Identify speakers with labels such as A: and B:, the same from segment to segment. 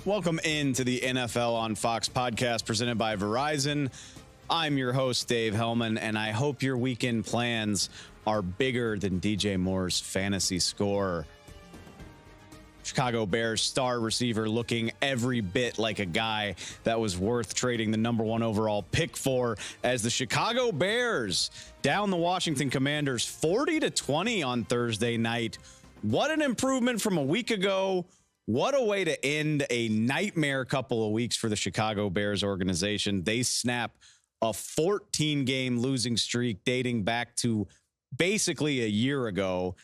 A: Welcome into the NFL on Fox podcast presented by Verizon. I'm your host, Dave Helman, and I hope your weekend plans are bigger than DJ Moore's fantasy score. Chicago Bears star receiver looking every bit like a guy that was worth trading the number one overall pick for, as the Chicago Bears down the Washington Commanders 40-20 on Thursday night. What an improvement from a week ago. What a way to end a nightmare couple of weeks for the Chicago Bears organization. They snap a 14-game losing streak dating back to basically a year ago.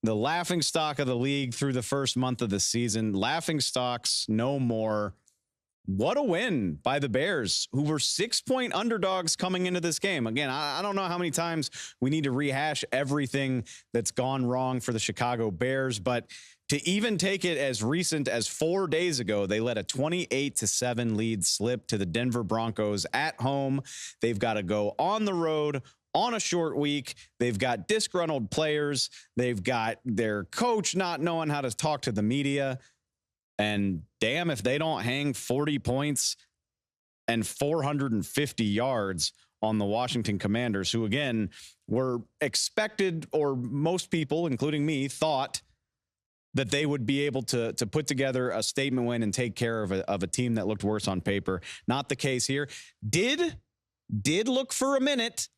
A: The laughingstock of the league through the first month of the season. Laughingstocks no more. What a win by the Bears, who were 6-point underdogs coming into this game. Again, I don't know how many times we need to rehash everything that's gone wrong for the Chicago Bears, but to even take it as recent as 4 days ago, they let a 28-7 lead slip to the Denver Broncos at home. They've got to go on the road on a short week. They've got disgruntled players. They've got their coach not knowing how to talk to the media. And damn if they don't hang 40 points and 450 yards on the Washington Commanders, who, again, were expected, or most people, including me, thought that they would be able to put together a statement win and take care of a team that looked worse on paper. Not the case here. Did look for a minute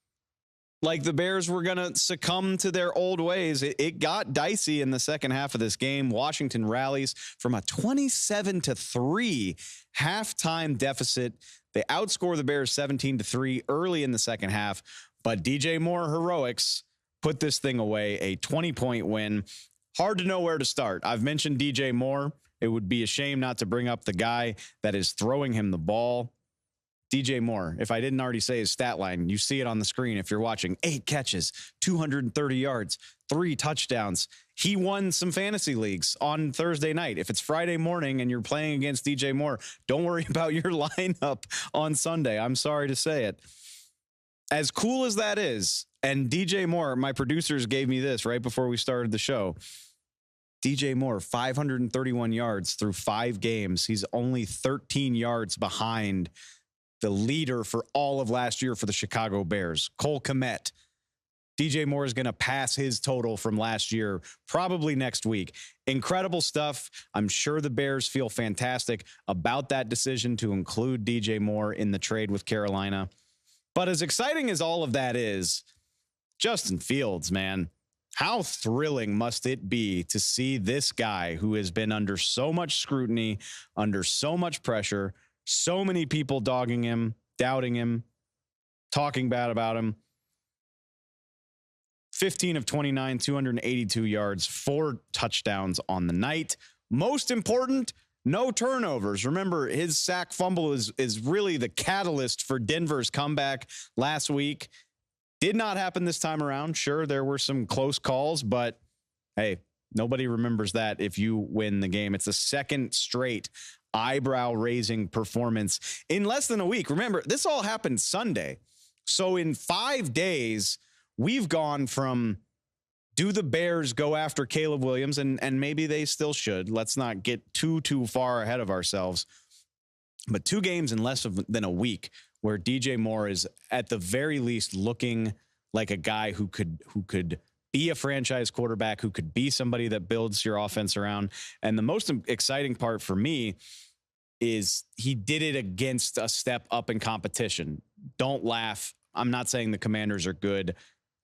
A: like the Bears were going to succumb to their old ways. It got dicey in the second half of this game. Washington rallies from a 27-3 halftime deficit. They outscore the Bears 17-3 early in the second half, but DJ Moore heroics put this thing away, a 20-point win. Hard to know where to start. I've mentioned DJ Moore. It would be a shame not to bring up the guy that is throwing him the ball. DJ Moore, if I didn't already say his stat line, you see it on the screen if you're watching. 8 catches, 230 yards, 3 touchdowns. He won some fantasy leagues on Thursday night. If it's Friday morning and you're playing against DJ Moore, don't worry about your lineup on Sunday. I'm sorry to say it. As cool as that is, and DJ Moore, my producers gave me this right before we started the show. DJ Moore, 531 yards through 5 games. He's only 13 yards behind the leader for all of last year for the Chicago Bears, Cole Kmet. DJ Moore is going to pass his total from last year probably next week. Incredible stuff. I'm sure the Bears feel fantastic about that decision to include DJ Moore in the trade with Carolina. But as exciting as all of that is, Justin Fields, man, how thrilling must it be to see this guy who has been under so much scrutiny, under so much pressure, so many people dogging him, doubting him, talking bad about him. 15 of 29, 282 yards, 4 touchdowns on the night. Most important, no turnovers. Remember, his sack fumble is really the catalyst for Denver's comeback last week. Did not happen this time around. Sure, there were some close calls, but hey, nobody remembers that if you win the game. It's the second straight eyebrow-raising performance in less than a week. Remember, this all happened Sunday. So in 5 days, we've gone from, do the Bears go after Caleb Williams? And maybe they still should. Let's not get too far ahead of ourselves. But 2 games in less than a week where DJ Moore is at the very least looking like a guy who could be a franchise quarterback, who could be somebody that builds your offense around. And the most exciting part for me is he did it against a step up in competition. Don't laugh. I'm not saying the Commanders are good.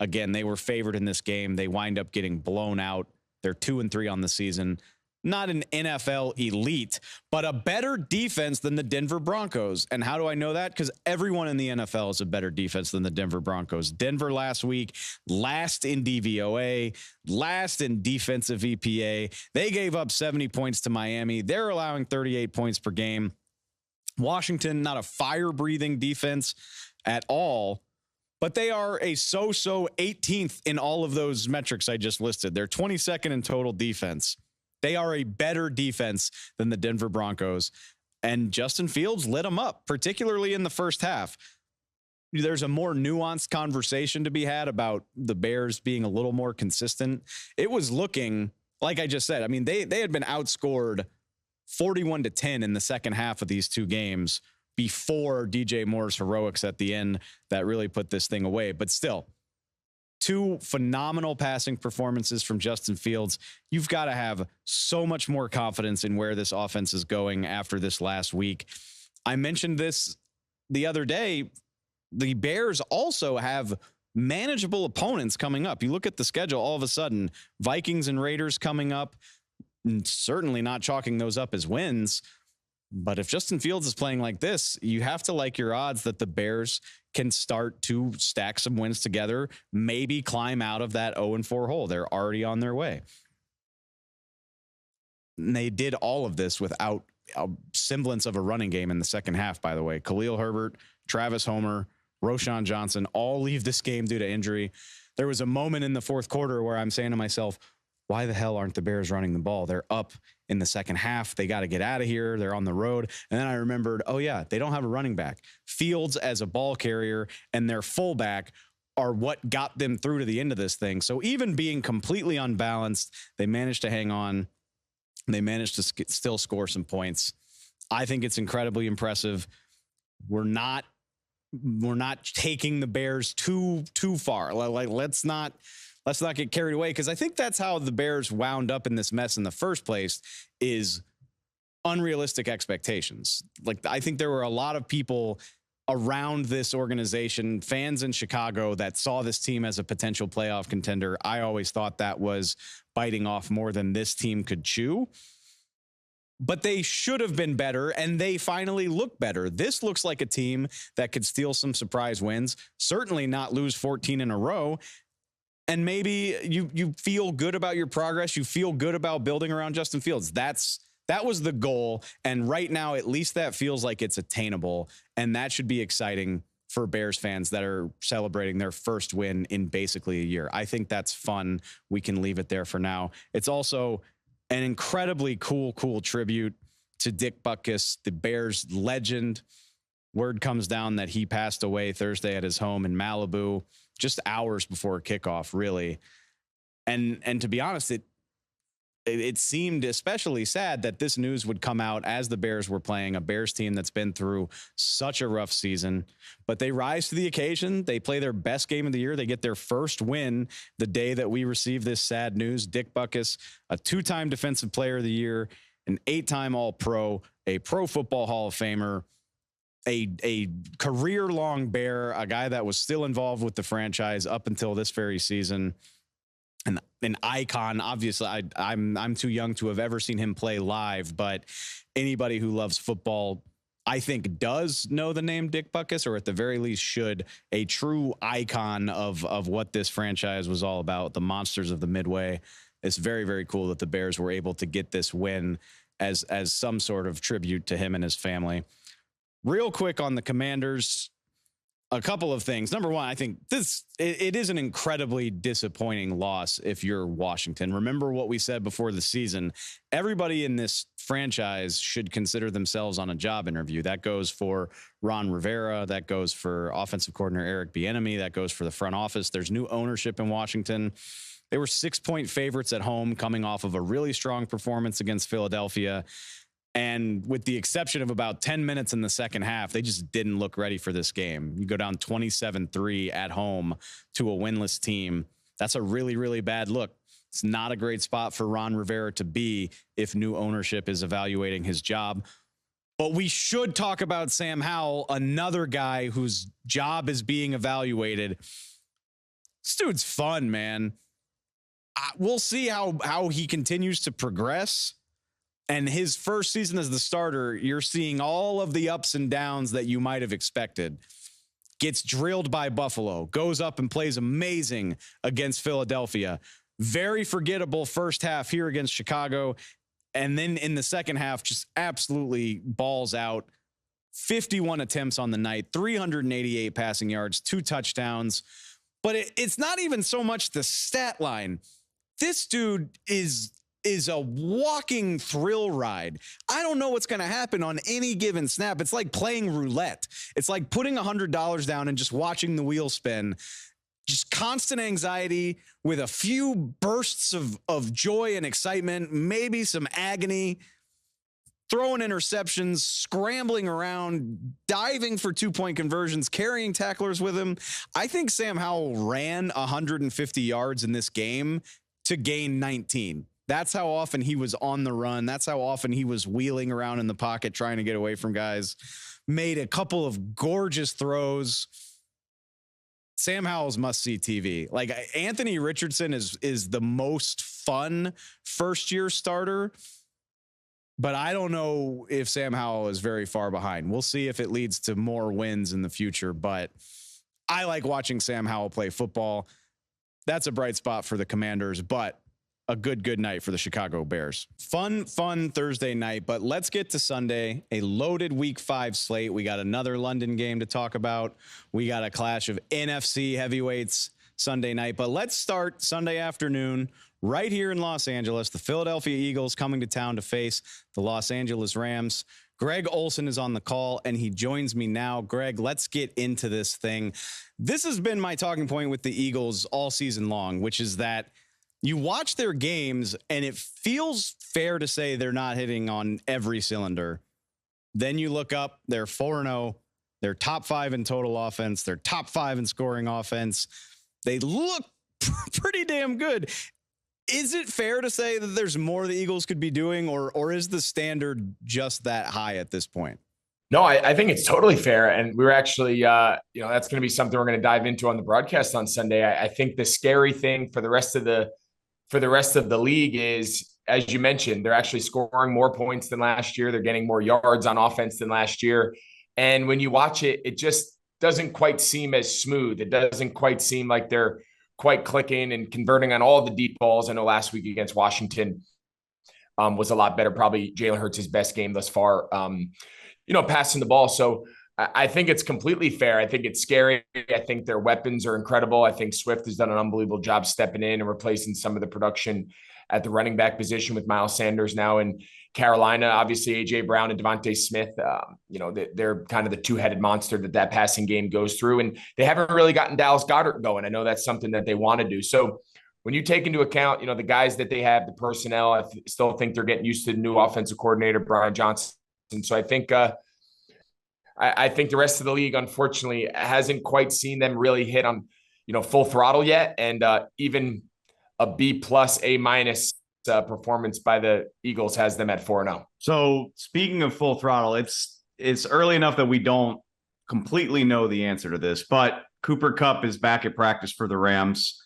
A: Again, they were favored in this game. They wind up getting blown out. They're 2-3 on the season. Not an NFL elite, but a better defense than the Denver Broncos. And how do I know that? Because everyone in the NFL is a better defense than the Denver Broncos. Denver last week, last in DVOA, last in defensive EPA. They gave up 70 points to Miami. They're allowing 38 points per game. Washington, not a fire-breathing defense at all, but they are a so-so 18th in all of those metrics I just listed. They're 22nd in total defense. They are a better defense than the Denver Broncos, and Justin Fields lit them up, particularly in the first half. There's a more nuanced conversation to be had about the Bears being a little more consistent. It was looking, like I just said, I mean, they had been outscored 41-10 in the second half of these two games before DJ Moore's heroics at the end that really put this thing away. But still, two phenomenal passing performances from Justin Fields. You've got to have so much more confidence in where this offense is going after this last week. I mentioned this the other day. The Bears also have manageable opponents coming up. You look at the schedule, all of a sudden, Vikings and Raiders coming up, certainly not chalking those up as wins. But if Justin Fields is playing like this, you have to like your odds that the Bears can start to stack some wins together, maybe climb out of that 0-4 hole. They're already on their way. And they did all of this without a semblance of a running game in the second half, by the way. Khalil Herbert, Travis Homer, Roschon Johnson all leave this game due to injury. There was a moment in the fourth quarter where I'm saying to myself, why the hell aren't the Bears running the ball? They're up in the second half. They got to get out of here. They're on the road. And then I remembered, oh yeah, they don't have a running back. Fields as a ball carrier and their fullback are what got them through to the end of this thing. So even being completely unbalanced, they managed to hang on. They managed to still score some points. I think it's incredibly impressive. We're not taking the Bears too far. Like let's not get carried away, because I think that's how the Bears wound up in this mess in the first place, is unrealistic expectations. Like, I think there were a lot of people around this organization, fans in Chicago, that saw this team as a potential playoff contender. I always thought that was biting off more than this team could chew. But they should have been better, and they finally look better. This looks like a team that could steal some surprise wins, certainly not lose 14 in a row. And maybe you feel good about your progress. You feel good about building around Justin Fields. That was the goal. And right now, at least that feels like it's attainable. And that should be exciting for Bears fans that are celebrating their first win in basically a year. I think that's fun. We can leave it there for now. It's also an incredibly cool tribute to Dick Butkus, the Bears legend. Word comes down that he passed away Thursday at his home in Malibu, just hours before kickoff, really. And to be honest, it seemed especially sad that this news would come out as the Bears were playing a Bears team that's been through such a rough season. But they rise to the occasion. They play their best game of the year. They get their first win the day that we receive this sad news. Dick Butkus, a 2-time Defensive Player of the Year, an 8-time All-Pro, a Pro Football Hall of Famer, a career-long Bear, a guy that was still involved with the franchise up until this very season, and an icon. Obviously, I'm too young to have ever seen him play live, but anybody who loves football, I think, does know the name Dick Butkus, or at the very least should. A true icon of what this franchise was all about, the monsters of the Midway. It's very, very cool that the Bears were able to get this win as some sort of tribute to him and his family. Real quick on the Commanders, a couple of things. Number one, I think it is an incredibly disappointing loss if you're Washington. Remember what we said before the season. Everybody in this franchise should consider themselves on a job interview. That goes for Ron Rivera. That goes for offensive coordinator Eric Bieniemy. That goes for the front office. There's new ownership in Washington. They were 6-point favorites at home, coming off of a really strong performance against Philadelphia. And with the exception of about 10 minutes in the second half, they just didn't look ready for this game. You go down 27-3 at home to a winless team. That's a really, really bad look. It's not a great spot for Ron Rivera to be if new ownership is evaluating his job. But we should talk about Sam Howell, another guy whose job is being evaluated. This dude's fun, man. We'll see how he continues to progress. And his first season as the starter, you're seeing all of the ups and downs that you might have expected. Gets drilled by Buffalo, goes up and plays amazing against Philadelphia. Very forgettable first half here against Chicago. And then in the second half, just absolutely balls out. 51 attempts on the night, 388 passing yards, 2 touchdowns. But it's not even so much the stat line. This dude is a walking thrill ride. I don't know what's going to happen on any given snap. It's like playing roulette. It's like putting $100 down and just watching the wheel spin. Just constant anxiety with a few bursts of joy and excitement, maybe some agony. throwing interceptions, scrambling around, diving for 2-point conversions, carrying tacklers with him. I think Sam Howell ran 150 yards in this game to gain 19. That's how often he was on the run. That's how often he was wheeling around in the pocket trying to get away from guys. Made a couple of gorgeous throws. Sam Howell's must-see TV. Like, Anthony Richardson is the most fun first-year starter, but I don't know if Sam Howell is very far behind. We'll see if it leads to more wins in the future, but I like watching Sam Howell play football. That's a bright spot for the Commanders, but a good night for the Chicago Bears. Fun Thursday night, but let's get to Sunday, a loaded Week 5 slate. We got another London game to talk about. We got a clash of NFC heavyweights Sunday night, but let's start Sunday afternoon right here in Los Angeles. The Philadelphia Eagles coming to town to face the Los Angeles Rams. Greg Olsen is on the call, and he joins me now. Greg, let's get into this thing. This has been my talking point with the Eagles all season long, which is that you watch their games, and it feels fair to say they're not hitting on every cylinder. Then you look up, they're 4-0. They're top 5 in total offense. They're top 5 in scoring offense. They look pretty damn good. Is it fair to say that there's more the Eagles could be doing, or is the standard just that high at this point?
B: No, I think it's totally fair. And we were actually, that's going to be something we're going to dive into on the broadcast on Sunday. I think the scary thing for the rest of the league is, as you mentioned, they're actually scoring more points than last year. They're getting more yards on offense than last year. And when you watch it, it just doesn't quite seem as smooth. It doesn't quite seem like they're quite clicking and converting on all the deep balls. I know last week against Washington was a lot better. Probably Jalen Hurts' best game thus far, passing the ball. So I think it's completely fair. I think it's scary. I think their weapons are incredible. I think Swift has done an unbelievable job stepping in and replacing some of the production at the running back position with Miles Sanders now in Carolina. Obviously, A.J. Brown and Devontae Smith, they're kind of the two-headed monster that passing game goes through. And they haven't really gotten Dallas Goedert going. I know that's something that they want to do. So when you take into account, the guys that they have, the personnel, I still think they're getting used to the new offensive coordinator, Brian Johnson. So I think I think the rest of the league, unfortunately, hasn't quite seen them really hit on, full throttle yet. And even a B+, A- performance by the Eagles has them at 4-0.
C: So speaking of full throttle, it's early enough that we don't completely know the answer to this, but Cooper Kupp is back at practice for the Rams.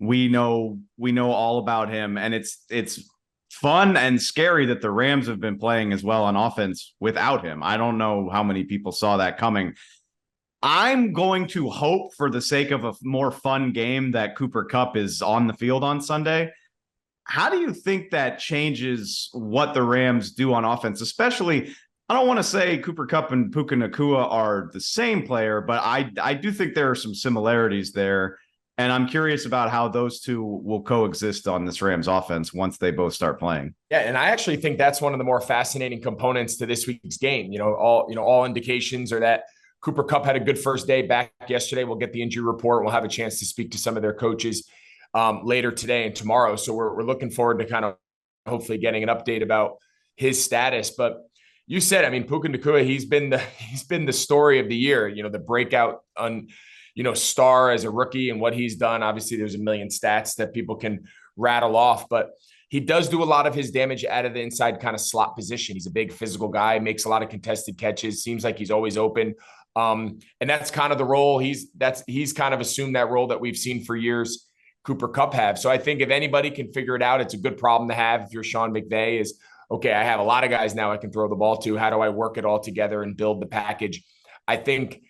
C: We know all about him, and it's fun and scary that the Rams have been playing as well on offense without him. I don't know how many people saw that coming. I'm going to hope, for the sake of a more fun game, that Cooper Kupp is on the field on Sunday. How do you think that changes what the Rams do on offense? Especially, I don't want to say Cooper Kupp and Puka Nacua are the same player, but I do think there are some similarities there. And I'm curious about how those two will coexist on this Rams offense once they both start playing.
B: Yeah, and I actually think that's one of the more fascinating components to this week's game. All indications are that Cooper Kupp had a good first day back yesterday. We'll get the injury report. We'll have a chance to speak to some of their coaches later today and tomorrow. So we're looking forward to kind of hopefully getting an update about his status. But you said, Puka Nacua, he's been the story of the year. The breakout star as a rookie and what he's done. Obviously, there's a million stats that people can rattle off, but he does do a lot of his damage out of the inside kind of slot position. He's a big physical guy, makes a lot of contested catches, seems like he's always open. And that's kind of the role he's kind of assumed, that role that we've seen for years Cooper Kupp have. So I think if anybody can figure it out, it's a good problem to have if you're Sean McVay, is, okay, I have a lot of guys now I can throw the ball to. How do I work it all together and build the package? I think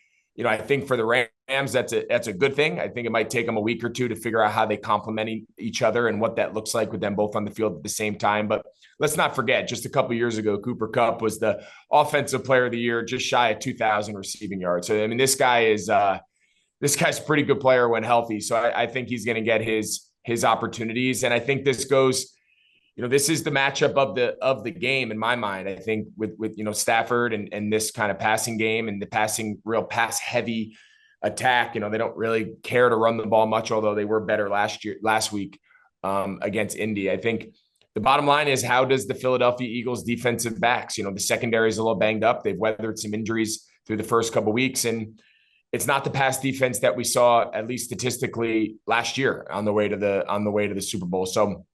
B: for the Rams, that's a good thing. I think it might take them a week or two to figure out how they complement each other and what that looks like with them both on the field at the same time. But let's not forget, just a couple of years ago, Cooper Kupp was the offensive player of the year, just shy of 2,000 receiving yards. So, this guy's a pretty good player when healthy. So I think he's going to get his opportunities. And I think this goes, this is the matchup of the game in my mind. I think with Stafford and this kind of passing game and the passing, real pass heavy attack, they don't really care to run the ball much, although they were better last week against Indy. I think the bottom line is, how does the Philadelphia Eagles defensive backs, the secondary is a little banged up. They've weathered some injuries through the first couple of weeks, and it's not the pass defense that we saw, at least statistically, last year on the way to the Super Bowl. So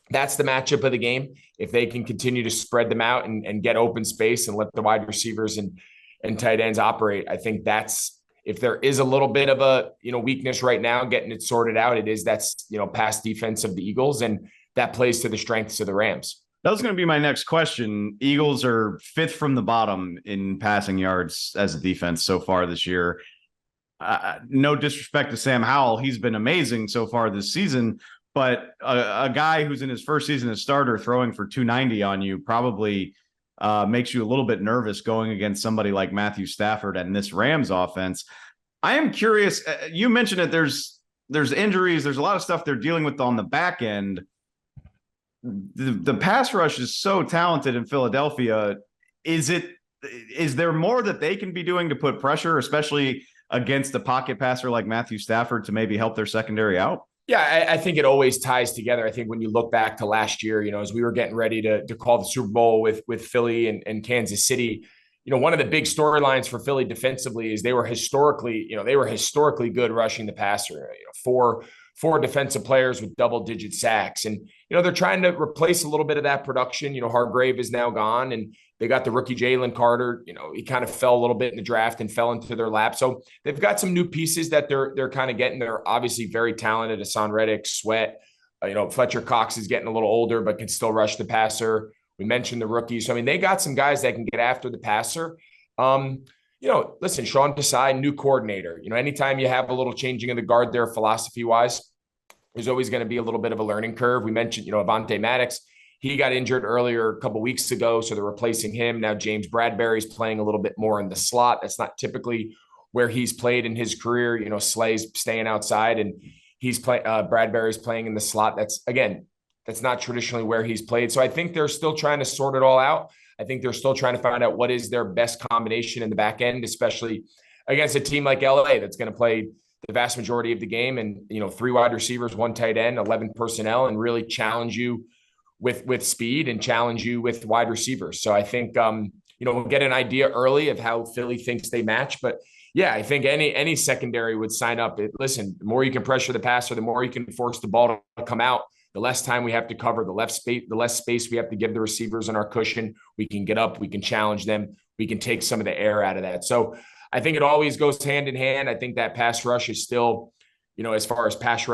B: that's the matchup of the game. If they can continue to spread them out and get open space and let the wide receivers and tight ends operate, I think that's, if there is a little bit of a weakness right now, getting it sorted out, that's pass defense of the Eagles, and that plays to the strengths of the Rams.
C: That was going to be my next question. Eagles are 5th from the bottom in passing yards as a defense so far this year. No disrespect to Sam Howell. He's been amazing so far this season, but a guy who's in his first season as starter throwing for 290 on you probably makes you a little bit nervous going against somebody like Matthew Stafford and this Rams offense. I am curious. You mentioned it. There's injuries. There's a lot of stuff they're dealing with on the back end. The pass rush is so talented in Philadelphia. Is there more that they can be doing to put pressure, especially against a pocket passer like Matthew Stafford, to maybe help their secondary out?
B: Yeah, I think it always ties together. I think when you look back to last year, as we were getting ready to call the Super Bowl with Philly and Kansas City, one of the big storylines for Philly defensively is they were historically good rushing the passer. Four defensive players with double-digit sacks, and they're trying to replace a little bit of that production. Hargrave is now gone, and they got the rookie Jalen Carter. He kind of fell a little bit in the draft and fell into their lap. So they've got some new pieces that they're kind of getting. They're obviously very talented. Hassan Reddick, Sweat. Fletcher Cox is getting a little older, but can still rush the passer. We mentioned the rookies. So, they got some guys that can get after the passer. Listen, Sean Desai, new coordinator. Anytime you have a little changing of the guard there, philosophy-wise, there's always going to be a little bit of a learning curve. We mentioned, Avonte Maddox. He got injured earlier a couple of weeks ago, so they're replacing him. Now James Bradbury's playing a little bit more in the slot. That's not typically where he's played in his career. Slay's staying outside, and Bradbury's playing in the slot. That's not traditionally where he's played. So I think they're still trying to sort it all out. I think they're still trying to find out what is their best combination in the back end, especially against a team like LA that's going to play the vast majority of the game, and 3 wide receivers, 1 tight end, 11 personnel, and really challenge you with speed and challenge you with wide receivers. So I think we'll get an idea early of how Philly thinks they match. But yeah, I think any secondary would sign up. Listen, the more you can pressure the passer, the more you can force the ball to come out, the less time we have to cover, the less space we have to give the receivers on our cushion. We can get up, we can challenge them, we can take some of the air out of that. So I think it always goes hand in hand. I think that pass rush is still, as far as pass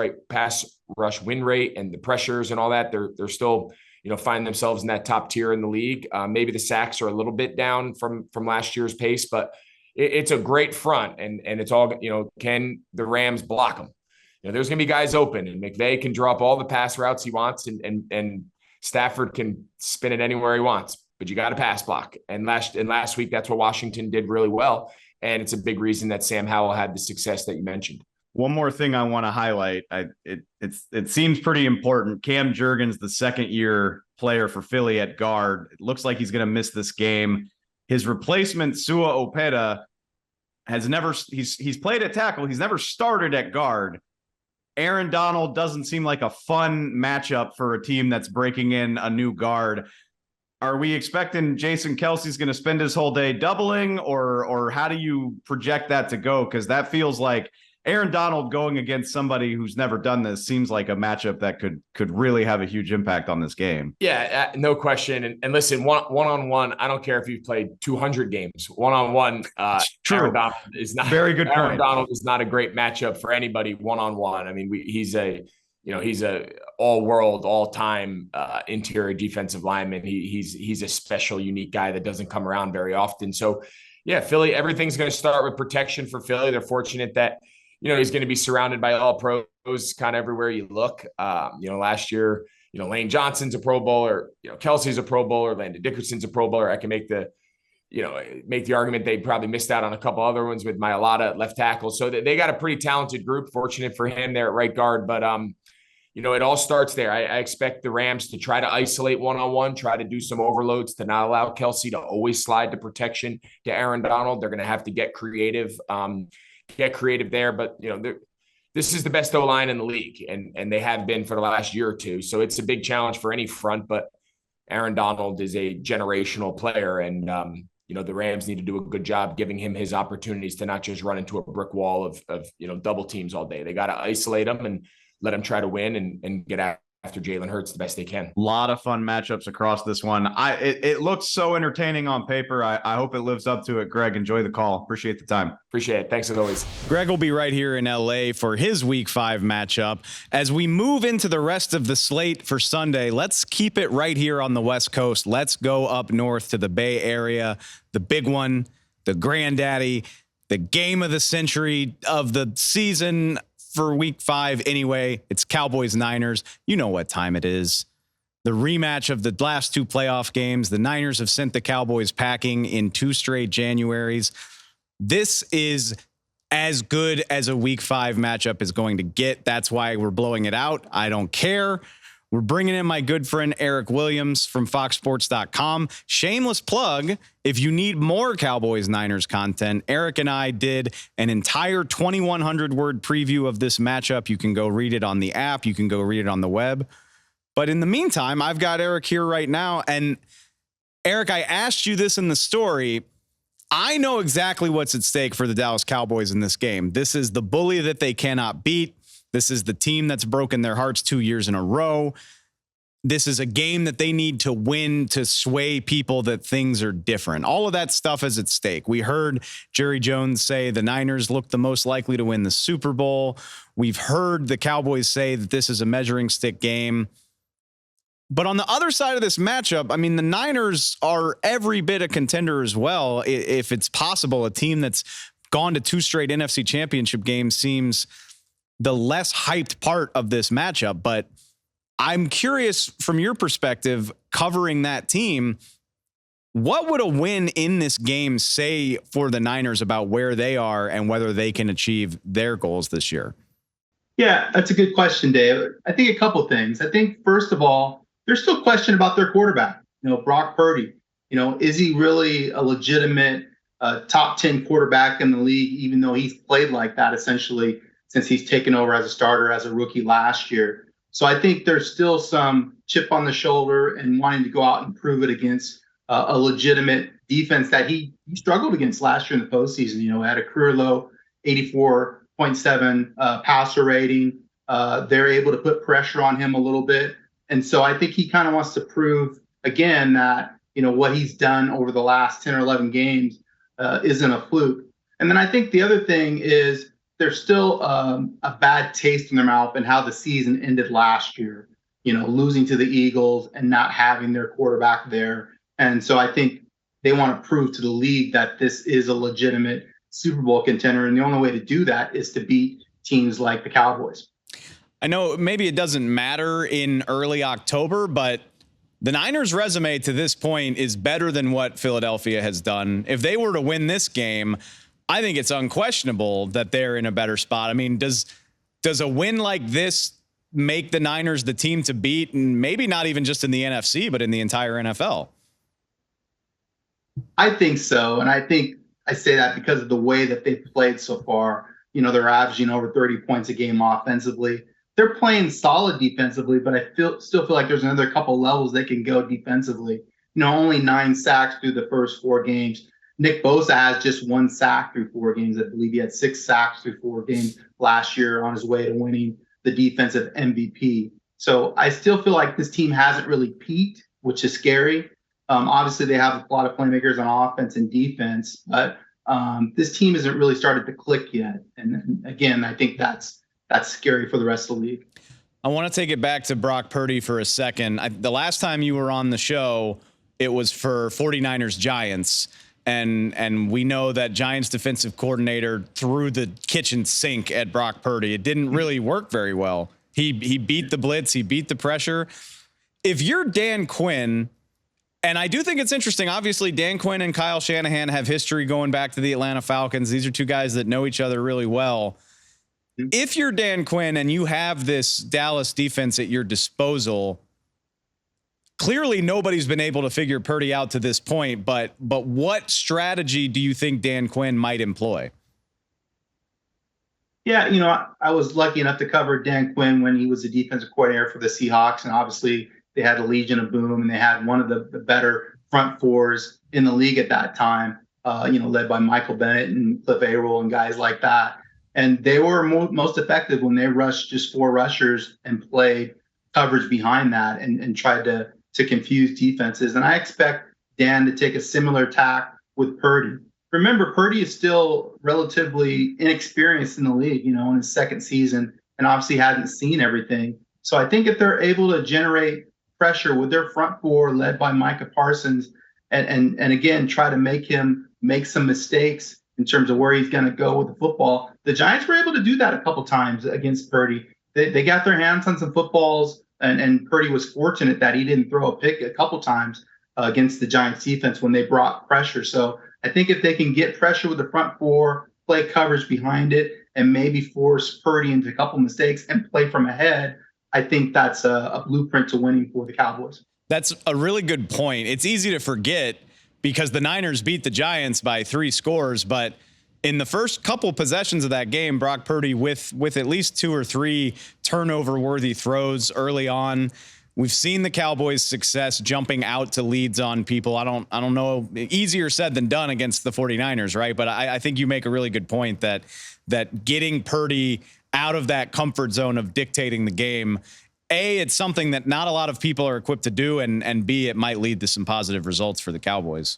B: rush win rate and the pressures and all that, they're still, find themselves in that top tier in the league. Maybe the sacks are a little bit down from last year's pace, but it's a great front, and it's all, can the Rams block them? There's going to be guys open, and McVay can drop all the pass routes he wants, and Stafford can spin it anywhere he wants, but you got to pass block. And last week, that's what Washington did really well. And it's a big reason that Sam Howell had the success that you mentioned.
C: One more thing I want to highlight. It seems pretty important. Cam Jurgens, the second-year player for Philly at guard, it looks like he's going to miss this game. His replacement, Sua Opeta, he's played at tackle. He's never started at guard. Aaron Donald doesn't seem like a fun matchup for a team that's breaking in a new guard. Are we expecting Jason Kelce's going to spend his whole day doubling, or how do you project that to go? Because that feels like Aaron Donald going against somebody who's never done this seems like a matchup that could really have a huge impact on this game.
B: Yeah, no question. And listen, one-on-one, I don't care if you've played 200 games. One-on-one, Aaron Donald is not
C: very good.
B: Aaron Donald is not a great matchup for anybody one-on-one. I mean, he's a all-world, all-time interior defensive lineman. He's a special, unique guy that doesn't come around very often. So, yeah, Philly, everything's going to start with protection for Philly. They're fortunate that, he's going to be surrounded by all pros kind of everywhere you look. Last year, Lane Johnson's a Pro Bowler, Kelsey's a Pro Bowler, Landon Dickerson's a Pro Bowler. I can make the argument they probably missed out on a couple other ones with Mailata at left tackle. So they got a pretty talented group. Fortunate for him there at right guard. But, it all starts there. I expect the Rams to try to isolate one-on-one, try to do some overloads to not allow Kelsey to always slide to protection to Aaron Donald. They're going to have to get creative there. But, this is the best O-line in the league, and they have been for the last year or two. So it's a big challenge for any front, but Aaron Donald is a generational player, and the Rams need to do a good job giving him his opportunities to not just run into a brick wall of double teams all day. They got to isolate him and let him try to win and get after Jalen Hurts the best they can.
C: A lot of fun matchups across this one. It looks so entertaining on paper. I hope it lives up to it. Greg, enjoy the call. Appreciate the time.
B: Appreciate it. Thanks as always.
A: Greg will be right here in LA for his Week 5 matchup. As we move into the rest of the slate for Sunday, let's keep it right here on the West Coast. Let's go up north to the Bay Area. The big one, the granddaddy, the game of the century of the season for Week 5 anyway. It's Cowboys-Niners. You know what time it is. The rematch of the last 2 playoff games. The Niners have sent the Cowboys packing in 2 straight Januaries. This is as good as a Week 5 matchup is going to get. That's why we're blowing it out. I don't care. We're bringing in my good friend Eric Williams from foxsports.com. Shameless plug. If you need more Cowboys-Niners content, Eric and I did an entire 2,100 word preview of this matchup. You can go read it on the app. You can go read it on the web. But in the meantime, I've got Eric here right now. And Eric, I asked you this in the story. I know exactly what's at stake for the Dallas Cowboys in this game. This is the bully that they cannot beat. This is the team that's broken their hearts 2 years in a row. This is a game that they need to win to sway people that things are different. All of that stuff is at stake. We heard Jerry Jones say the Niners look the most likely to win the Super Bowl. We've heard the Cowboys say that this is a measuring stick game. But on the other side of this matchup, I mean, the Niners are every bit a contender as well. If it's possible, a team that's gone to 2 straight NFC Championship games seems the less hyped part of this matchup. But I'm curious from your perspective, covering that team, what would a win in this game say for the Niners about where they are and whether they can achieve their goals this year?
D: Yeah, that's a good question, Dave. I think a couple things. I think, first of all, there's still question about their quarterback, Brock Purdy. Is he really a legitimate top 10 quarterback in the league, even though he's played like that essentially since he's taken over as a starter as a rookie last year. So I think there's still some chip on the shoulder and wanting to go out and prove it against a legitimate defense that he struggled against last year in the postseason. Had a career low 84.7 passer rating. They're able to put pressure on him a little bit. And so I think he kind of wants to prove again that, what he's done over the last 10 or 11 games isn't a fluke. And then I think the other thing is there's still a bad taste in their mouth and how the season ended last year, losing to the Eagles and not having their quarterback there. And so I think they want to prove to the league that this is a legitimate Super Bowl contender. And the only way to do that is to beat teams like the Cowboys.
A: I know maybe it doesn't matter in early October, but the Niners' resume to this point is better than what Philadelphia has done. If they were to win this game, I think it's unquestionable that they're in a better spot. I mean, does a win like this make the Niners the team to beat, and maybe not even just in the NFC, but in the entire NFL?
D: I think so. And I think I say that because of the way that they've played so far. They're averaging over 30 points a game offensively. They're playing solid defensively, but I still feel like there's another couple levels they can go defensively. Only 9 sacks through the first 4 games. Nick Bosa has just 1 sack through 4 games. I believe he had 6 sacks through 4 games last year on his way to winning the defensive MVP. So I still feel like this team hasn't really peaked, which is scary. Obviously, they have a lot of playmakers on offense and defense, but this team hasn't really started to click yet. And again, I think that's scary for the rest of the league.
A: I want to take it back to Brock Purdy for a second. The last time you were on the show, it was for 49ers Giants. And we know that Giants defensive coordinator threw the kitchen sink at Brock Purdy. It didn't really work very well. He beat the blitz. He beat the pressure. If you're Dan Quinn, and I do think it's interesting, obviously Dan Quinn and Kyle Shanahan have history going back to the Atlanta Falcons. These are 2 guys that know each other really well. If you're Dan Quinn and you have this Dallas defense at your disposal, clearly nobody's been able to figure Purdy out to this point, but what strategy do you think Dan Quinn might employ?
D: Yeah, I was lucky enough to cover Dan Quinn when he was the defensive coordinator for the Seahawks, and obviously they had a Legion of Boom, and they had one of the better front fours in the league at that time. Led by Michael Bennett and Cliff Averill and guys like that. And they were most effective when they rushed just 4 rushers and played coverage behind that and tried to confuse defenses. And I expect Dan to take a similar tack with Purdy. Remember, Purdy is still relatively inexperienced in the league, in his second season, and obviously hasn't seen everything. So I think if they're able to generate pressure with their front 4 led by Micah Parsons and again, try to make him make some mistakes in terms of where he's going to go with the football. The Giants were able to do that a couple times against Purdy. They got their hands on some footballs, and Purdy was fortunate that he didn't throw a pick a couple times against the Giants defense when they brought pressure. So I think if they can get pressure with the front 4, play coverage behind it, and maybe force Purdy into a couple mistakes and play from ahead, I think that's a blueprint to winning for the Cowboys.
A: That's a really good point. It's easy to forget because the Niners beat the Giants by 3 scores, but in the first couple possessions of that game, Brock Purdy with at least 2 or 3 turnover-worthy throws early on. We've seen the Cowboys' success jumping out to leads on people. I don't know, easier said than done against the 49ers, right? But I think you make a really good point that getting Purdy out of that comfort zone of dictating the game, A, it's something that not a lot of people are equipped to do, and B, it might lead to some positive results for the Cowboys.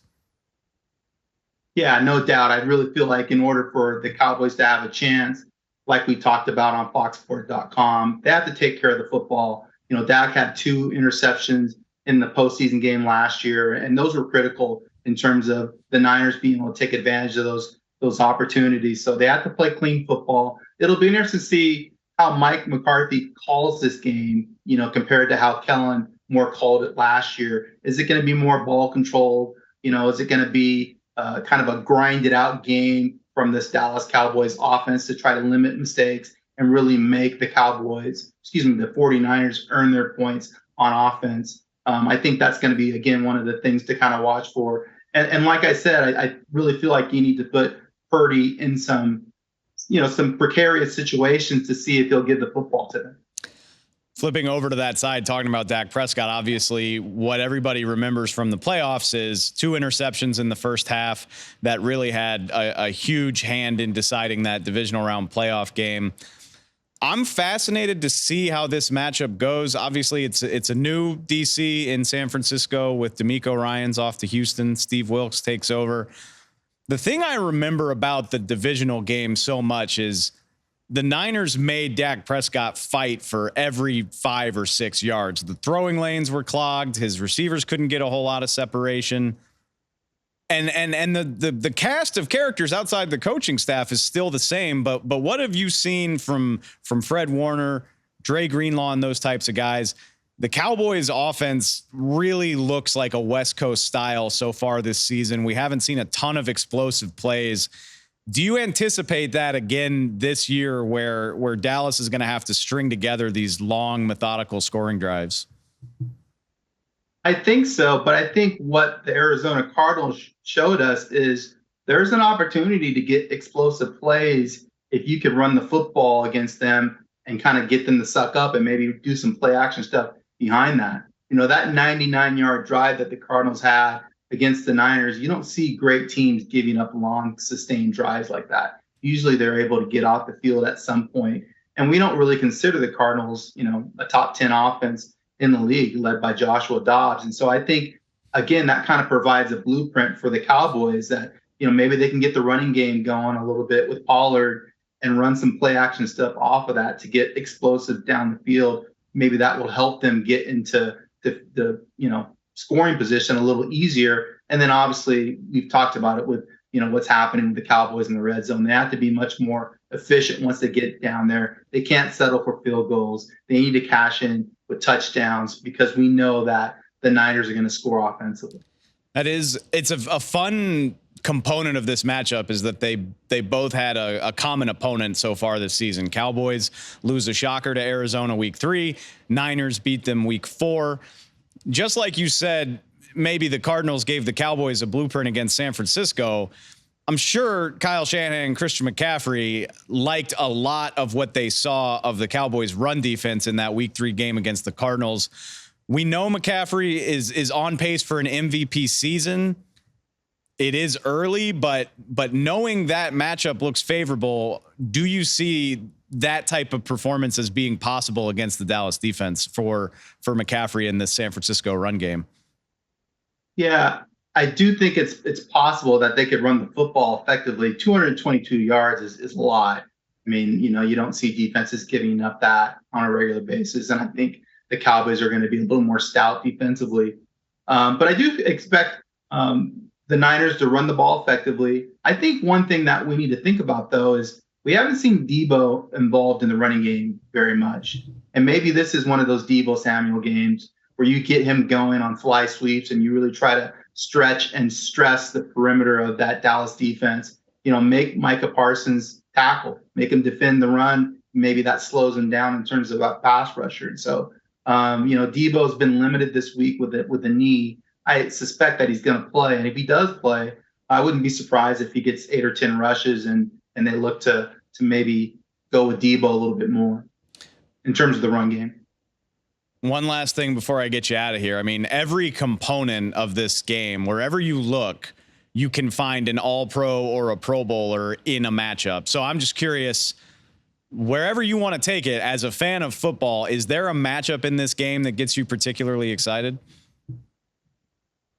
D: Yeah, no doubt. I really feel like in order for the Cowboys to have a chance, like we talked about on foxsports.com, they have to take care of the football. Dak had 2 interceptions in the postseason game last year, and those were critical in terms of the Niners being able to take advantage of those opportunities. So they have to play clean football. It'll be interesting to see how Mike McCarthy calls this game, compared to how Kellen Moore called it last year. Is it going to be more ball controlled? Is it going to be kind of a grinded out game from this Dallas Cowboys offense to try to limit mistakes and really make the 49ers earn their points on offense? I think that's going to be, again, one of the things to kind of watch for. And like I said, I really feel like you need to put Purdy in some precarious situations to see if he'll give the football to them.
A: Flipping over to that side, talking about Dak Prescott, obviously what everybody remembers from the playoffs is 2 interceptions in the first half that really had a huge hand in deciding that divisional round playoff game. I'm fascinated to see how this matchup goes. Obviously, it's a new DC in San Francisco with DeMeco Ryans off to Houston. Steve Wilkes takes over. The thing I remember about the divisional game so much is the Niners made Dak Prescott fight for every 5 or 6 yards. The throwing lanes were clogged. His receivers couldn't get a whole lot of separation. And the cast of characters outside the coaching staff is still the same. But what have you seen from Fred Warner, Dre Greenlaw, and those types of guys? The Cowboys offense really looks like a West Coast style so far this season. We haven't seen a ton of explosive plays. Do you anticipate that again this year where Dallas is going to have to string together these long, methodical scoring drives?
D: I think so, but I think what the Arizona Cardinals showed us is there's an opportunity to get explosive plays if you could run the football against them and kind of get them to suck up and maybe do some play action stuff behind that. That 99-yard drive that the Cardinals had against the Niners, you don't see great teams giving up long, sustained drives like that. Usually they're able to get off the field at some point. And we don't really consider the Cardinals, a top 10 offense in the league led by Joshua Dobbs. And so I think, again, that kind of provides a blueprint for the Cowboys that, maybe they can get the running game going a little bit with Pollard and run some play action stuff off of that to get explosive down the field. Maybe that will help them get into the scoring position a little easier. And then obviously we've talked about it with, what's happening with the Cowboys in the red zone. They have to be much more efficient once they get down there. They can't settle for field goals. They need to cash in with touchdowns because we know that the Niners are going to score offensively.
A: It's a fun component of this matchup is that they both had a common opponent so far this season. Cowboys lose a shocker to Arizona week 3. Niners beat them week 4. Just like you said, maybe the Cardinals gave the Cowboys a blueprint against San Francisco. I'm sure Kyle Shanahan and Christian McCaffrey liked a lot of what they saw of the Cowboys' run defense in that Week 3 game against the Cardinals. We know McCaffrey is on pace for an MVP season. It is early, but knowing that matchup looks favorable, do you see that type of performance as being possible against the Dallas defense for McCaffrey in the San Francisco run game?
D: Yeah, I do think it's possible that they could run the football effectively. 222 yards is a lot. I mean, you don't see defenses giving up that on a regular basis. And I think the Cowboys are going to be a little more stout defensively. But I do expect the Niners to run the ball effectively. I think one thing that we need to think about, though, is we haven't seen Debo involved in the running game very much. And maybe this is one of those Debo Samuel games where you get him going on fly sweeps and you really try to stretch and stress the perimeter of that Dallas defense. Make Micah Parsons tackle, make him defend the run. Maybe that slows him down in terms of a pass rusher. And so, Debo's been limited this week with a knee. I suspect that he's going to play. And if he does play, I wouldn't be surprised if he gets 8 or 10 rushes and they look to maybe go with Debo a little bit more in terms of the run game.
A: One last thing before I get you out of here. I mean, every component of this game, wherever you look, you can find an All-Pro or a Pro Bowler in a matchup. So I'm just curious, wherever you want to take it, as a fan of football, is there a matchup in this game that gets you particularly excited?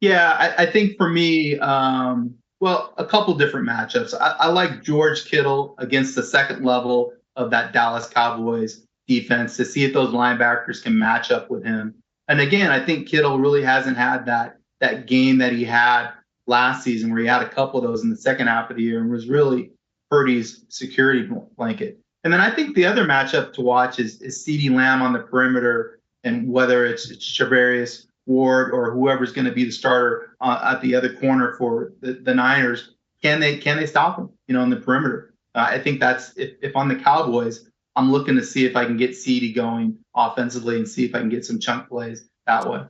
D: Yeah, I think for me, a couple different matchups. I like George Kittle against the second level of that Dallas Cowboys defense to see if those linebackers can match up with him. And again, I think Kittle really hasn't had that game that he had last season where he had a couple of those in the second half of the year and was really Purdy's security blanket. And then I think the other matchup to watch is CeeDee Lamb on the perimeter, and whether it's Charvarius Ward or whoever's going to be the starter at the other corner for the Niners, can they stop him, in the perimeter? I think that's if on the Cowboys, I'm looking to see if I can get CeeDee going offensively and see if I can get some chunk plays that way.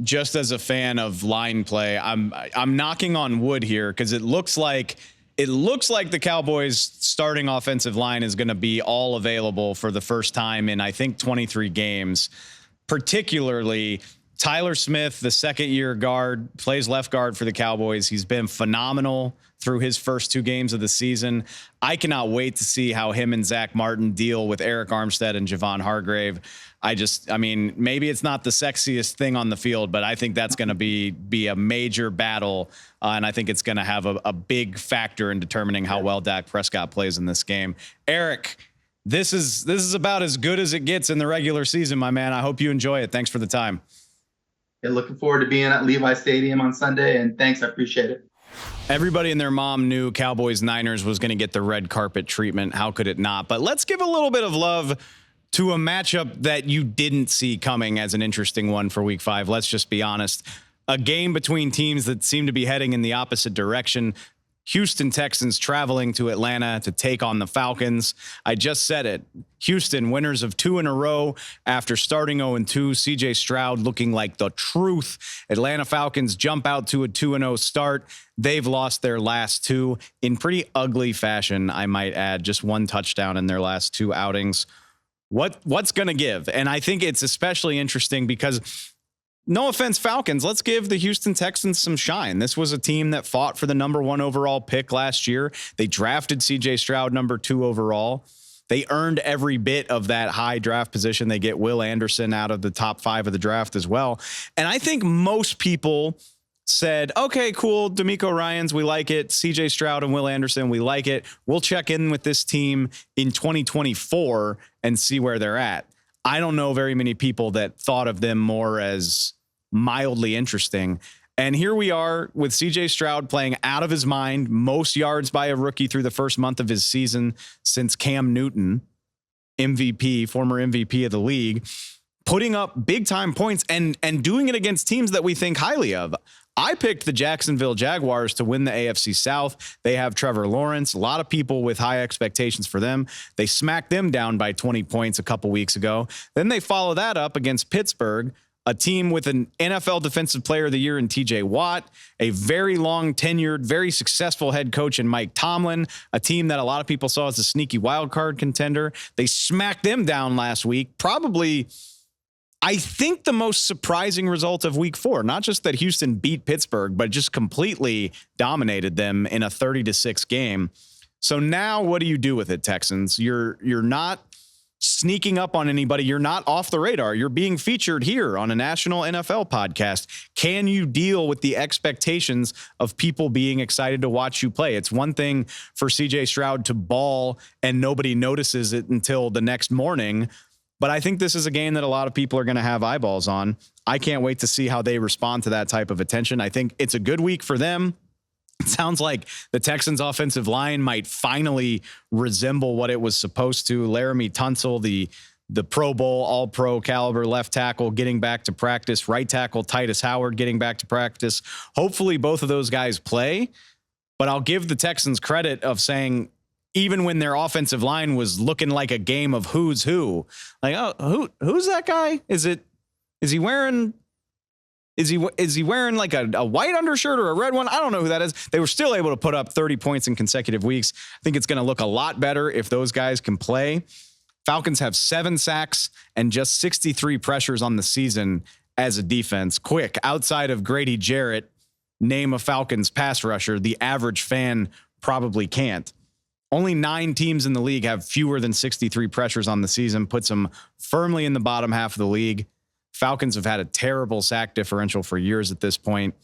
A: Just as a fan of line play, I'm knocking on wood here because it looks like the Cowboys starting offensive line is going to be all available for the first time in, I think, 23 games. Particularly Tyler Smith, the second-year guard, plays left guard for the Cowboys. He's been phenomenal through his first 2 games of the season. I cannot wait to see how him and Zach Martin deal with Eric Armstead and Javon Hargrave. Maybe it's not the sexiest thing on the field, but I think that's going to be a major battle, and I think it's going to have a big factor in determining how well Dak Prescott plays in this game. Eric, this is about as good as it gets in the regular season, my man. I hope you enjoy it. Thanks for the time.
D: Yeah, looking forward to being at Levi Stadium on Sunday, and thanks. I appreciate it.
A: Everybody and their mom knew Cowboys Niners was going to get the red carpet treatment. How could it not? But let's give a little bit of love to a matchup that you didn't see coming as an interesting one for Week 5. Let's just be honest. A game between teams that seem to be heading in the opposite direction. Houston Texans traveling to Atlanta to take on the Falcons. I just said it. Houston, winners of 2 in a row after starting 0-2. CJ Stroud looking like the truth. Atlanta Falcons jump out to a 2-0 start. They've lost their last 2 in pretty ugly fashion, I might add. Just 1 touchdown in their last 2 outings. What's going to give? And I think it's especially interesting because, no offense, Falcons, let's give the Houston Texans some shine. This was a team that fought for the number 1 overall pick last year. They drafted CJ Stroud number 2 overall. They earned every bit of that high draft position. They get Will Anderson out of the top 5 of the draft as well. And I think most people said, okay, cool, DeMeco Ryans, we like it. CJ Stroud and Will Anderson, we like it. We'll check in with this team in 2024 and see where they're at. I don't know very many people that thought of them more as mildly interesting. And here we are with CJ Stroud playing out of his mind, most yards by a rookie through the first month of his season since Cam Newton, MVP, former MVP of the league, putting up big time points and doing it against teams that we think highly of. I picked the Jacksonville Jaguars to win the AFC South. They have Trevor Lawrence, a lot of people with high expectations for them. They smacked them down by 20 points a couple weeks ago. Then they follow that up against Pittsburgh, a team with an NFL Defensive Player of the Year in TJ Watt, a very long tenured, very successful head coach in Mike Tomlin, a team that a lot of people saw as a sneaky wild card contender. They smacked them down last week. Probably, I think, the most surprising result of week 4, not just that Houston beat Pittsburgh, but just completely dominated them in a 30-6 game. So now what do you do with it, Texans? You're not sneaking up on anybody. You're not off the radar. You're being featured here on a national NFL podcast. Can you deal with the expectations of people being excited to watch you play? It's one thing for CJ Stroud to ball and nobody notices it until the next morning. But I think this is a game that a lot of people are going to have eyeballs on. I can't wait to see how they respond to that type of attention. I think it's a good week for them. It sounds like the Texans offensive line might finally resemble what it was supposed to. Laramie Tunsil, the Pro Bowl, all-pro caliber left tackle, getting back to practice. Right tackle Titus Howard getting back to practice. Hopefully both of those guys play. But I'll give the Texans credit of saying, even when their offensive line was looking like a game of who's who, like, oh, who's that guy? Is he wearing like a white undershirt or a red one? I don't know who that is. They were still able to put up 30 points in consecutive weeks. I think it's going to look a lot better if those guys can play. Falcons have 7 sacks and just 63 pressures on the season as a defense. Quick, outside of Grady Jarrett, name a Falcons pass rusher. The average fan probably can't. Only 9 teams in the league have fewer than 63 pressures on the season, puts them firmly in the bottom half of the league. Falcons have had a terrible sack differential for years at this point.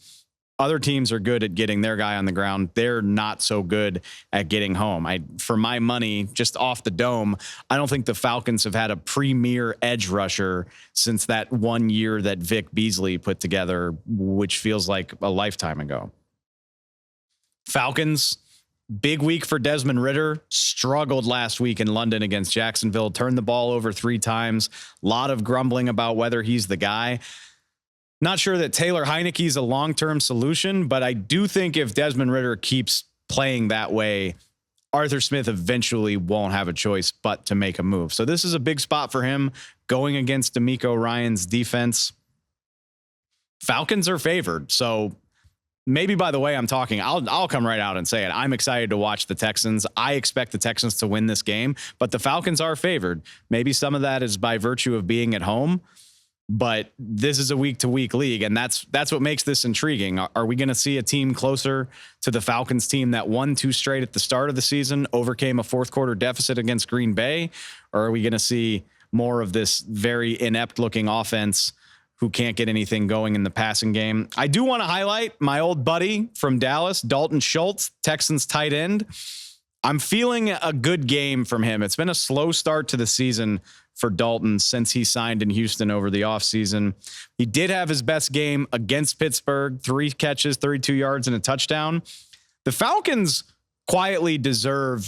A: Other teams are good at getting their guy on the ground. They're not so good at getting home. For my money, just off the dome, I don't think the Falcons have had a premier edge rusher since that one year that Vic Beasley put together, which feels like a lifetime ago. Falcons, big week for Desmond Ridder. Struggled last week in London against Jacksonville. Turned the ball over 3 times. A lot of grumbling about whether he's the guy. Not sure that Taylor Heinicke is a long-term solution, but I do think if Desmond Ridder keeps playing that way, Arthur Smith eventually won't have a choice but to make a move. So this is a big spot for him going against D'Amico Ryan's defense. Falcons are favored. So maybe by the way I'm talking, I'll come right out and say it. I'm excited to watch the Texans. I expect the Texans to win this game, but the Falcons are favored. Maybe some of that is by virtue of being at home, but this is a week-to-week league, and that's what makes this intriguing. Are we going to see a team closer to the Falcons team that won 2 straight at the start of the season, overcame a fourth-quarter deficit against Green Bay, or are we going to see more of this very inept-looking offense who can't get anything going in the passing game? I do want to highlight my old buddy from Dallas, Dalton Schultz, Texans tight end. I'm feeling a good game from him. It's been a slow start to the season for Dalton since he signed in Houston over the offseason. He did have his best game against Pittsburgh, 3 catches, 32 yards, and a touchdown. The Falcons quietly deserve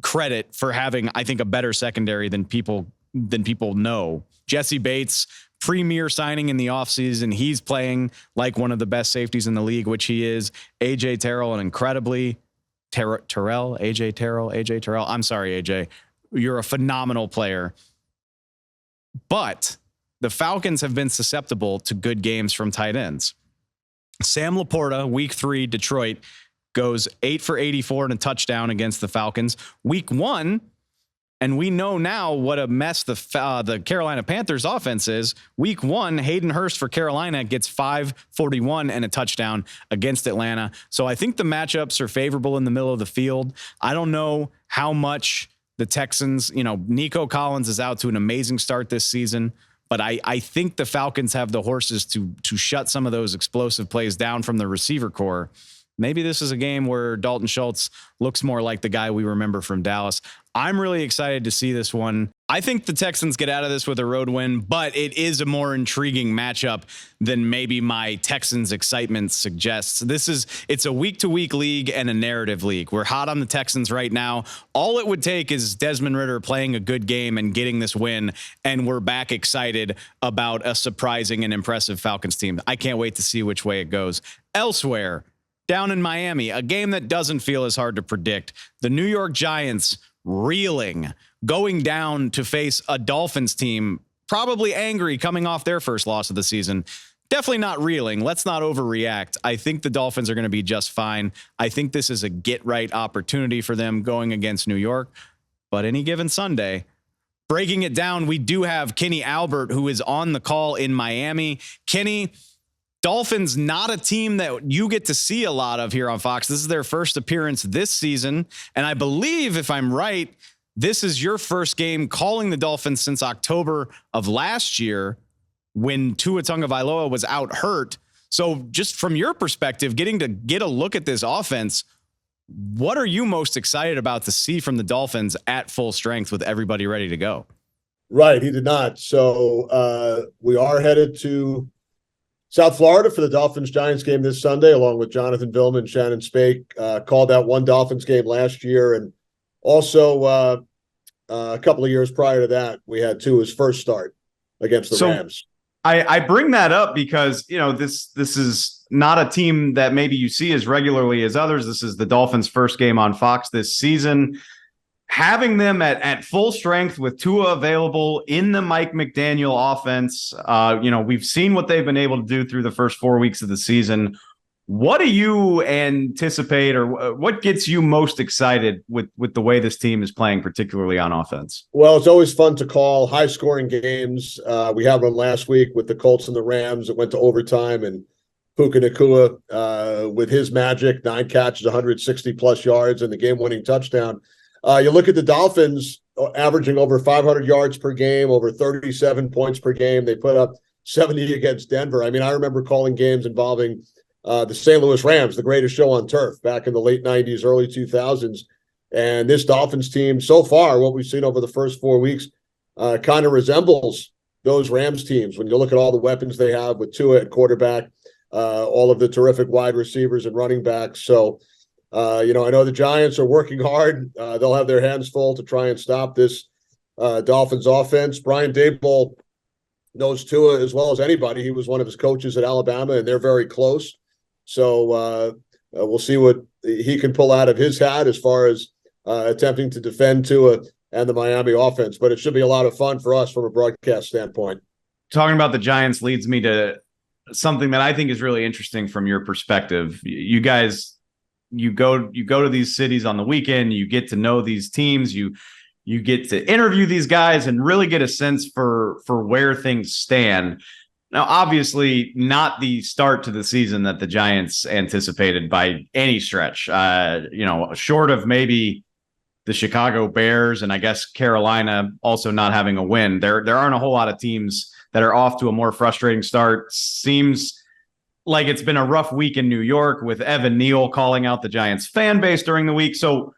A: credit for having, I think, a better secondary than people know. Jesse Bates, premier signing in the offseason. He's playing like one of the best safeties in the league, which he is. AJ Terrell, an incredibly AJ Terrell. I'm sorry, AJ. You're a phenomenal player. But the Falcons have been susceptible to good games from tight ends. Sam Laporta, week 3, Detroit, goes 8 for 84 and a touchdown against the Falcons. Week 1, and we know now what a mess the Carolina Panthers offense is. Week 1, Hayden Hurst for Carolina gets 541 and a touchdown against Atlanta. So I think the matchups are favorable in the middle of the field. I don't know how much the Texans, Nico Collins is out to an amazing start this season, but I think the Falcons have the horses to shut some of those explosive plays down from the receiver core. Maybe this is a game where Dalton Schultz looks more like the guy we remember from Dallas. I'm really excited to see this one. I think the Texans get out of this with a road win, but it is a more intriguing matchup than maybe my Texans excitement suggests. It's a week-to-week league and a narrative league. We're hot on the Texans right now. All it would take is Desmond Ridder playing a good game and getting this win, and we're back excited about a surprising and impressive Falcons team. I can't wait to see which way it goes. Elsewhere, down in Miami, a game that doesn't feel as hard to predict. The New York Giants reeling, going down to face a Dolphins team probably angry coming off their first loss of the season. Definitely not reeling. Let's not overreact. I think the Dolphins are going to be just fine. I think this is a get-right opportunity for them going against New York. But any given Sunday, breaking it down, we do have Kenny Albert, who is on the call in Miami. Kenny, Dolphins, not a team that you get to see a lot of here on Fox. This is their first appearance this season. And I believe, if I'm right, this is your first game calling the Dolphins since October of last year, when Tua Tagovailoa was out hurt. So just from your perspective, getting to get a look at this offense, what are you most excited about to see from the Dolphins at full strength with everybody ready to go?
E: Right. He did not. So we are headed to South Florida for the Dolphins-Giants game this Sunday, along with Jonathan Vilma and Shannon Spake. Called that one Dolphins game last year. And also a couple of years prior to that, we had Tua's first start against the Rams.
C: I bring that up because, this is not a team that maybe you see as regularly as others. This is the Dolphins' first game on Fox this season. Having them at full strength with Tua available in the Mike McDaniel offense, we've seen what they've been able to do through the first 4 weeks of the season. What do you anticipate, or what gets you most excited with the way this team is playing, particularly on offense?
E: Well, it's always fun to call high-scoring games. We had one last week with the Colts and the Rams. It went to overtime, and Puka Nacua, with his magic, 9 catches, 160-plus yards, and the game-winning touchdown. You look at the Dolphins averaging over 500 yards per game, over 37 points per game. They put up 70 against Denver. I mean, I remember calling games involving the St. Louis Rams, the greatest show on turf, back in the late 90s, early 2000s. And this Dolphins team, so far, what we've seen over the first 4 weeks, kind of resembles those Rams teams. When you look at all the weapons they have with Tua at quarterback, all of the terrific wide receivers and running backs. So, I know the Giants are working hard. They'll have their hands full to try and stop this Dolphins offense. Brian Daboll knows Tua as well as anybody. He was one of his coaches at Alabama, and they're very close. So we'll see what he can pull out of his hat as far as attempting to defend Tua and the Miami offense. But it should be a lot of fun for us from a broadcast standpoint.
C: Talking about the Giants leads me to something that I think is really interesting from your perspective. You guys, you go to these cities on the weekend, you get to know these teams, you get to interview these guys and really get a sense for where things stand. Now, obviously, not the start to the season that the Giants anticipated by any stretch. Short of maybe the Chicago Bears and I guess Carolina also not having a win, there aren't a whole lot of teams that are off to a more frustrating start. Seems like it's been a rough week in New York with Evan Neal calling out the Giants fan base during the week. So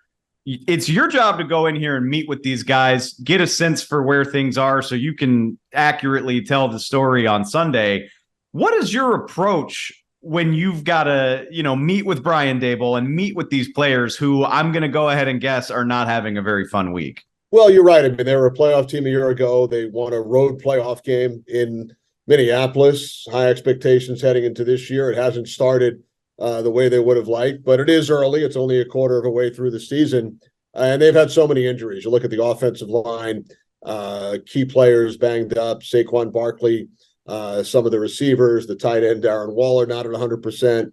C: it's your job to go in here and meet with these guys, get a sense for where things are so you can accurately tell the story on Sunday. What is your approach when you've got to, meet with Brian Daboll and meet with these players who I'm going to go ahead and guess are not having a very fun week?
E: Well, you're right. I mean, they were a playoff team a year ago. They won a road playoff game in Minneapolis. High expectations heading into this year. It hasn't started the way they would have liked, but it is early. It's only a quarter of a way through the season, and they've had so many injuries. You look at the offensive line, key players banged up, Saquon Barkley, some of the receivers, the tight end, Darren Waller, not at 100%.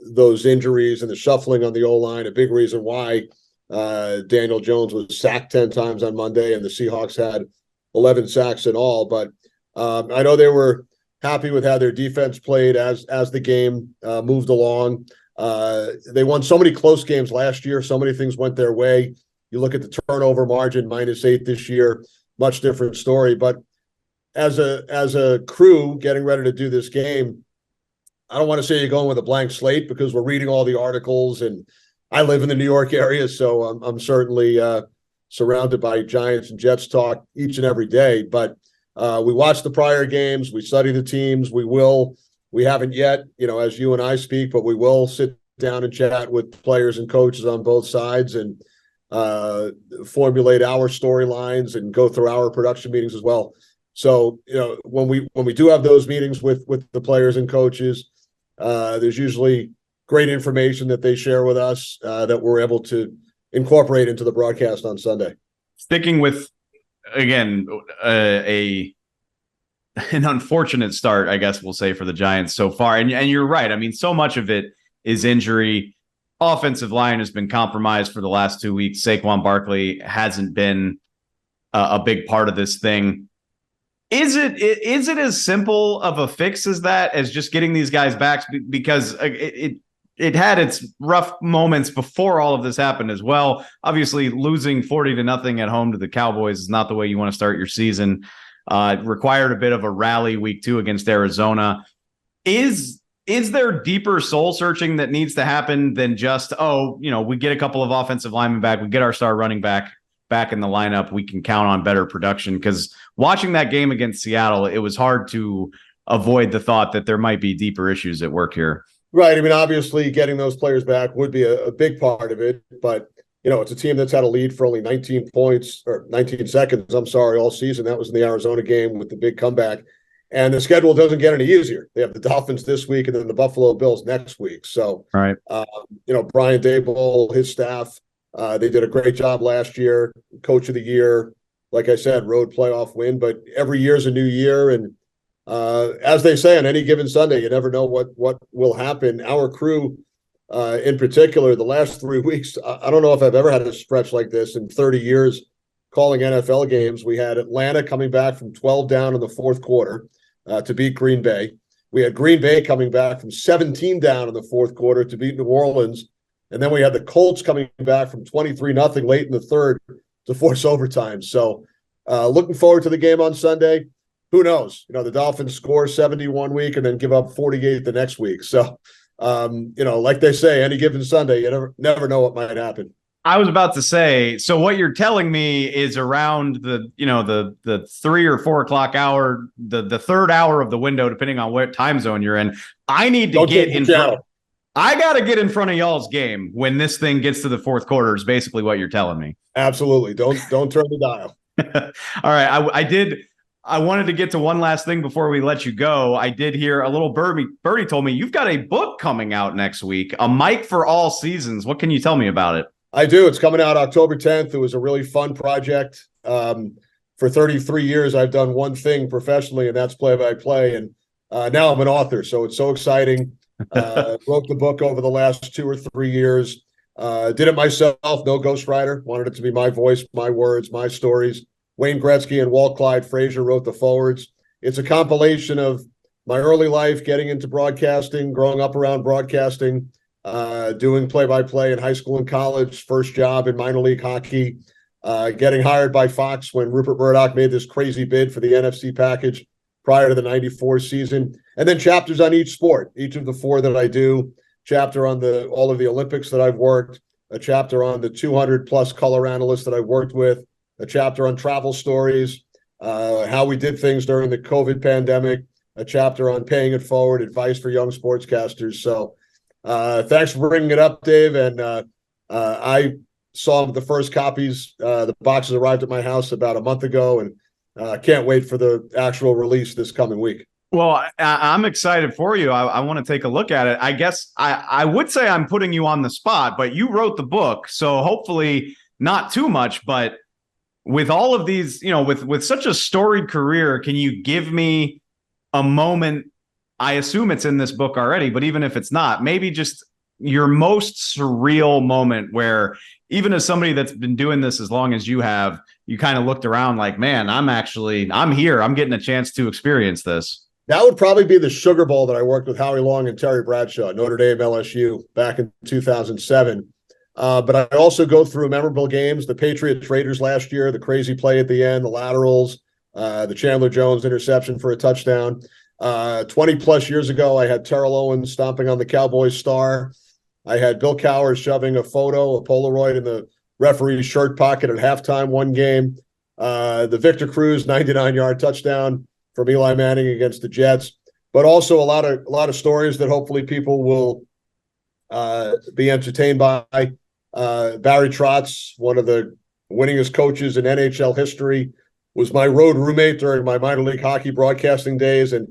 E: Those injuries and the shuffling on the O-line, a big reason why Daniel Jones was sacked 10 times on Monday, and the Seahawks had 11 sacks in all. But I know they were happy with how their defense played as the game moved along. They won so many close games last year. So many things went their way. You look at the turnover margin, -8 this year, much different story. But as a crew getting ready to do this game, I don't want to say you're going with a blank slate because we're reading all the articles, and I live in the New York area, so I'm certainly surrounded by Giants and Jets talk each and every day. But we watch the prior games. We study the teams. We haven't yet, as you and I speak, but we will sit down and chat with players and coaches on both sides and formulate our storylines and go through our production meetings as well. So, when we do have those meetings with the players and coaches, there's usually great information that they share with us that we're able to incorporate into the broadcast on Sunday.
C: Sticking with again, an unfortunate start, I guess we'll say, for the Giants so far. And you're right. I mean, so much of it is injury. Offensive line has been compromised for the last 2 weeks. Saquon Barkley hasn't been a big part of this thing. Is it as simple of a fix as that, as just getting these guys back? Because it had its rough moments before all of this happened as well. Obviously, losing 40-0 at home to the Cowboys is not the way you want to start your season. It required a bit of a rally week 2 against Arizona. Is there deeper soul searching that needs to happen than just, we get a couple of offensive linemen back, we get our star running back in the lineup, we can count on better production? Because watching that game against Seattle, it was hard to avoid the thought that there might be deeper issues at work here.
E: Right. I mean, obviously getting those players back would be a big part of it, but it's a team that's had a lead for only 19 seconds, all season. That was in the Arizona game with the big comeback. And the schedule doesn't get any easier. They have the Dolphins this week and then the Buffalo Bills next week. So,
C: right.
E: Brian Daboll, his staff, they did a great job last year. Coach of the year, like I said, road playoff win. But every year's a new year. And as they say, on any given Sunday, you never know what will happen. Our crew, in particular, the last 3 weeks, I don't know if I've ever had a stretch like this in 30 years calling NFL games. We had Atlanta coming back from 12 down in the fourth quarter to beat Green Bay. We had Green Bay coming back from 17 down in the fourth quarter to beat New Orleans. And then we had the Colts coming back from 23-0 late in the third to force overtime. So looking forward to the game on Sunday. Who knows? The Dolphins score 70 one week and then give up 48 the next week. So, like they say, any given Sunday, you never know what might happen.
C: I was about to say, so what you're telling me is around the 3 or 4 o'clock hour, the third hour of the window, depending on what time zone you're in, I need to get in front. I got to get in front of y'all's game when this thing gets to the fourth quarter is basically what you're telling me.
E: Absolutely. Don't turn the dial.
C: All right. I wanted to get to one last thing before we let you go. I did hear a little birdie told me you've got a book coming out next week, A Mic for All Seasons. What can you tell me about it?
E: I do. It's coming out October 10th. It was a really fun project. For 33 years, I've done one thing professionally, and that's play-by-play. And now I'm an author, so it's so exciting. Wrote the book over the last 2 or 3 years. Did it myself, no ghostwriter. Wanted it to be my voice, my words, my stories. Wayne Gretzky and Walt Clyde Frazier wrote the forwards. It's a compilation of my early life, getting into broadcasting, growing up around broadcasting, doing play-by-play in high school and college, first job in minor league hockey, getting hired by Fox when Rupert Murdoch made this crazy bid for the NFC package prior to the 94 season, and then chapters on each sport, each of the 4 that I do, chapter on all of the Olympics that I've worked, a chapter on the 200 plus color analysts that I've worked with, a chapter on travel stories, how we did things during the COVID pandemic, a chapter on paying it forward, advice for young sportscasters. So thanks for bringing it up, Dave. And I saw the first copies. The boxes arrived at my house about a month ago, and can't wait for the actual release this coming week.
C: Well, I'm excited for you. I want to take a look at it. I guess I would say I'm putting you on the spot, but you wrote the book, so hopefully not too much. But with all of these, with such a storied career, can you give me a moment? I assume it's in this book already, but even if it's not, maybe just your most surreal moment where, even as somebody that's been doing this as long as you have, you kind of looked around like, man, I'm here. I'm getting a chance to experience this.
E: That would probably be the Sugar Bowl that I worked with Howie Long and Terry Bradshaw, Notre Dame, LSU, back in 2007. But I also go through memorable games, the Patriots Raiders last year, the crazy play at the end, the laterals, the Chandler Jones interception for a touchdown. 20 plus years ago, I had Terrell Owens stomping on the Cowboys star. I had Bill Cowher shoving a Polaroid in the referee's shirt pocket at halftime one game. The Victor Cruz 99-yard touchdown from Eli Manning against the Jets. But also a lot of stories that hopefully people will be entertained by. Barry Trotz, one of the winningest coaches in NHL history, was my road roommate during my minor league hockey broadcasting days, and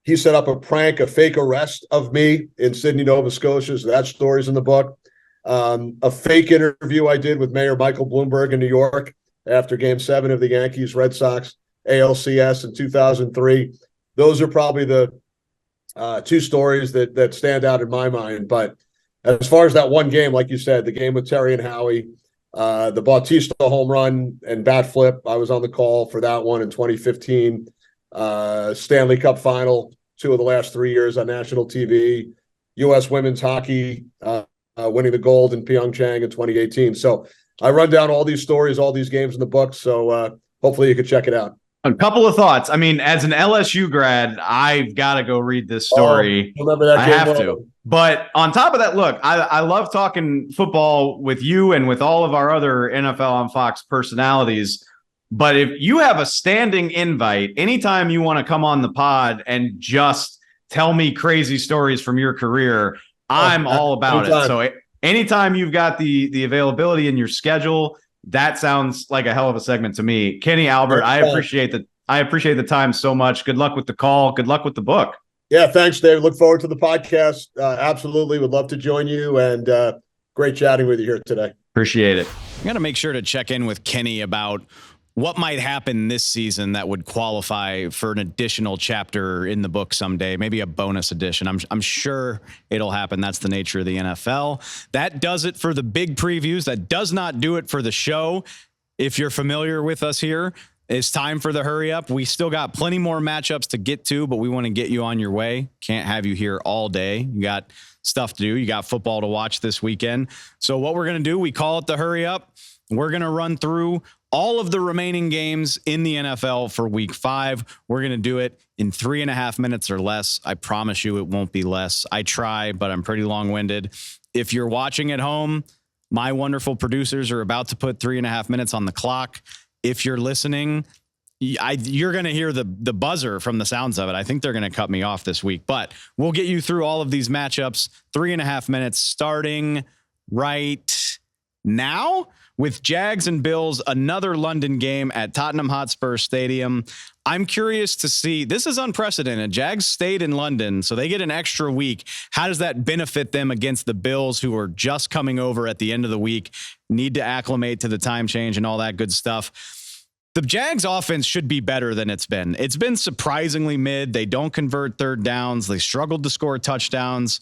E: he set up a fake arrest of me in Sydney, Nova Scotia. So that story's in the book. A fake interview I did with Mayor Michael Bloomberg in New York after Game 7 of the Yankees Red Sox ALCS in 2003. Those are probably the two stories that stand out in my mind. But as far as that one game, like you said, the game with Terry and Howie, the Bautista home run and bat flip, I was on the call for that one in 2015. Stanley Cup final, 2 of the last 3 years on national TV. U.S. women's hockey winning the gold in Pyeongchang in 2018. So I run down all these stories, all these games in the book. So hopefully you can check it out.
C: A couple of thoughts. I mean, as an LSU grad, I've got to go read this story.
E: Remember that
C: I
E: game?
C: have to. But on top of that, look, I love talking football with you and with all of our other NFL on Fox personalities. But if you have a standing invite, anytime you want to come on the pod and just tell me crazy stories from your career, I'm all about it. So anytime you've got the availability in your schedule, that sounds like a hell of a segment to me. Kenny, Albert, I appreciate the time so much. Good luck with the call. Good luck with the book.
E: Yeah, thanks, Dave. Look forward to the podcast. Absolutely. Would love to join you, and great chatting with you here today.
C: Appreciate it.
A: I got to make sure to check in with Kenny about what might happen this season that would qualify for an additional chapter in the book someday, maybe a bonus edition. I'm sure it'll happen. That's the nature of the NFL. That does it for the big previews. That does not do it for the show. If you're familiar with us here, it's time for the hurry up. We still got plenty more matchups to get to, but we want to get you on your way. Can't have you here all day. You got stuff to do. You got football to watch this weekend. So what we're going to do, we call it the hurry up. We're going to run through all of the remaining games in the NFL for week 5. We're going to do it in 3.5 minutes or less. I promise you it won't be less. I try, but I'm pretty long-winded. If you're watching at home, my wonderful producers are about to put 3.5 minutes on the clock. If you're listening, you're going to hear the buzzer from the sounds of it. I think they're going to cut me off this week, but we'll get you through all of these matchups. 3.5 minutes starting right now. With Jags and Bills, another London game at Tottenham Hotspur Stadium. I'm curious to see, this is unprecedented. Jags stayed in London, so they get an extra week. How does that benefit them against the Bills, who are just coming over at the end of the week, need to acclimate to the time change and all that good stuff? The Jags offense should be better than it's been. It's been surprisingly mid. They don't convert third downs. They struggled to score touchdowns.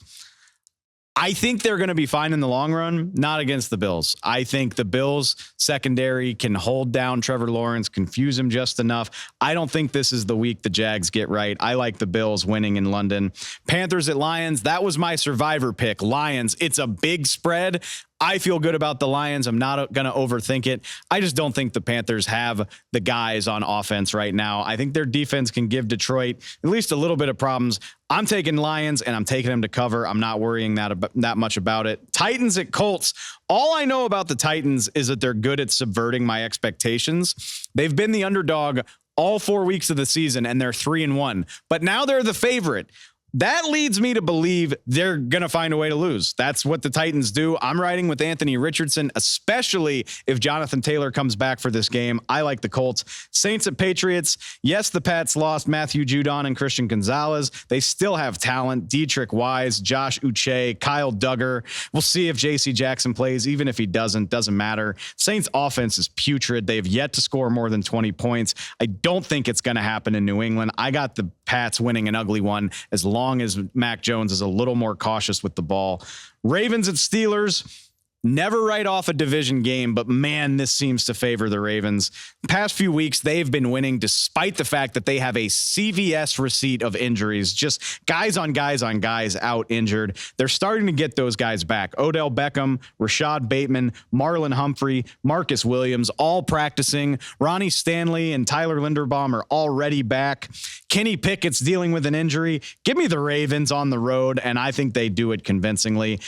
A: I think they're going to be fine in the long run, not against the Bills. I think the Bills secondary can hold down Trevor Lawrence, confuse him just enough. I don't think this is the week the Jags get right. I like the Bills winning in London. Panthers at Lions, that was my survivor pick. Lions, it's a big spread. I feel good about the Lions. I'm not going to overthink it. I just don't think the Panthers have the guys on offense right now. I think their defense can give Detroit at least a little bit of problems. I'm taking Lions, and I'm taking them to cover. I'm not worrying that much about it. Titans at Colts. All I know about the Titans is that they're good at subverting my expectations. They've been the underdog all 4 weeks of the season, and they're 3-1. But now they're the favorite. That leads me to believe they're going to find a way to lose. That's what the Titans do. I'm riding with Anthony Richardson, especially if Jonathan Taylor comes back for this game. I like the Colts. Saints at Patriots. Yes, the Pats lost Matthew Judon and Christian Gonzalez. They still have talent. Dietrich Wise, Josh Uche, Kyle Duggar. We'll see if J.C. Jackson plays. Even if he doesn't matter. Saints offense is putrid. They've yet to score more than 20 points. I don't think it's going to happen in New England. I got the Pats winning an ugly one as long as Mac Jones is a little more cautious with the ball. Ravens at Steelers. Never write off a division game, but man, this seems to favor the Ravens. Past few weeks, they've been winning despite the fact that they have a CVS receipt of injuries, just guys on guys out injured. They're starting to get those guys back. Odell Beckham, Rashad Bateman, Marlon Humphrey, Marcus Williams, all practicing. Ronnie Stanley and Tyler Linderbaum are already back. Kenny Pickett's dealing with an injury. Give me the Ravens on the road, and I think they do it convincingly.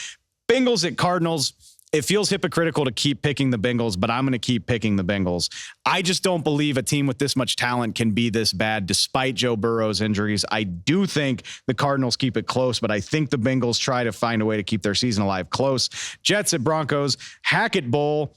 A: Bengals at Cardinals. It feels hypocritical to keep picking the Bengals, but I'm going to keep picking the Bengals. I just don't believe a team with this much talent can be this bad despite Joe Burrow's injuries. I do think the Cardinals keep it close, but I think the Bengals try to find a way to keep their season alive close. Jets at Broncos. Hackett Bowl.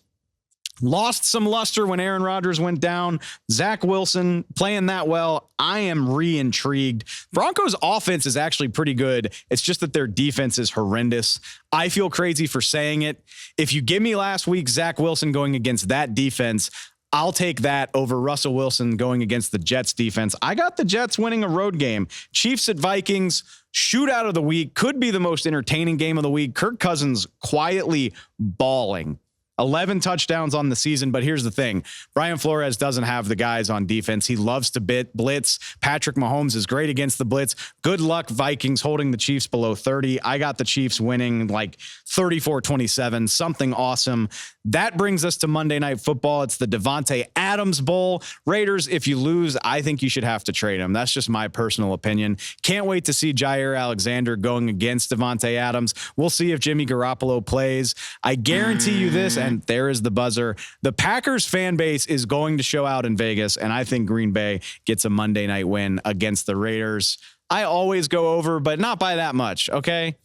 A: Lost some luster when Aaron Rodgers went down. Zach Wilson playing that well. I am re-intrigued. Broncos offense is actually pretty good. It's just that their defense is horrendous. I feel crazy for saying it. If you give me last week Zach Wilson going against that defense, I'll take that over Russell Wilson going against the Jets defense. I got the Jets winning a road game. Chiefs at Vikings, shootout of the week, could be the most entertaining game of the week. Kirk Cousins quietly balling. 11 touchdowns on the season, but here's the thing. Brian Flores doesn't have the guys on defense. He loves to blitz. Patrick Mahomes is great against the blitz. Good luck, Vikings, holding the Chiefs below 30. I got the Chiefs winning like 34-27, something awesome. That brings us to Monday Night Football. It's the Devontae Adams Bowl. Raiders, if you lose, I think you should have to trade him. That's just my personal opinion. Can't wait to see Jair Alexander going against Devontae Adams. We'll see if Jimmy Garoppolo plays. I guarantee you this, and there is the buzzer. The Packers fan base is going to show out in Vegas, and I think Green Bay gets a Monday night win against the Raiders. I always go over, but not by that much, okay?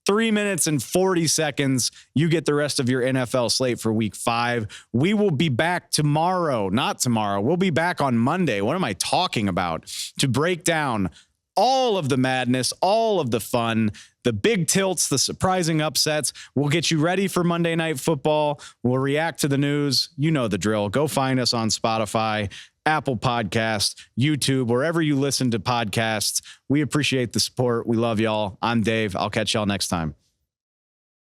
A: 3 minutes and 40 seconds. You get the rest of your NFL slate for week 5. We will be back tomorrow. Not tomorrow. We'll be back on Monday. What am I talking about? To break down all of the madness, all of the fun, the big tilts, the surprising upsets. We'll get you ready for Monday Night Football. We'll react to the news. You know the drill. Go find us on Spotify, Apple Podcasts, YouTube, wherever you listen to podcasts. We appreciate the support. We love y'all. I'm Dave. I'll catch y'all next time.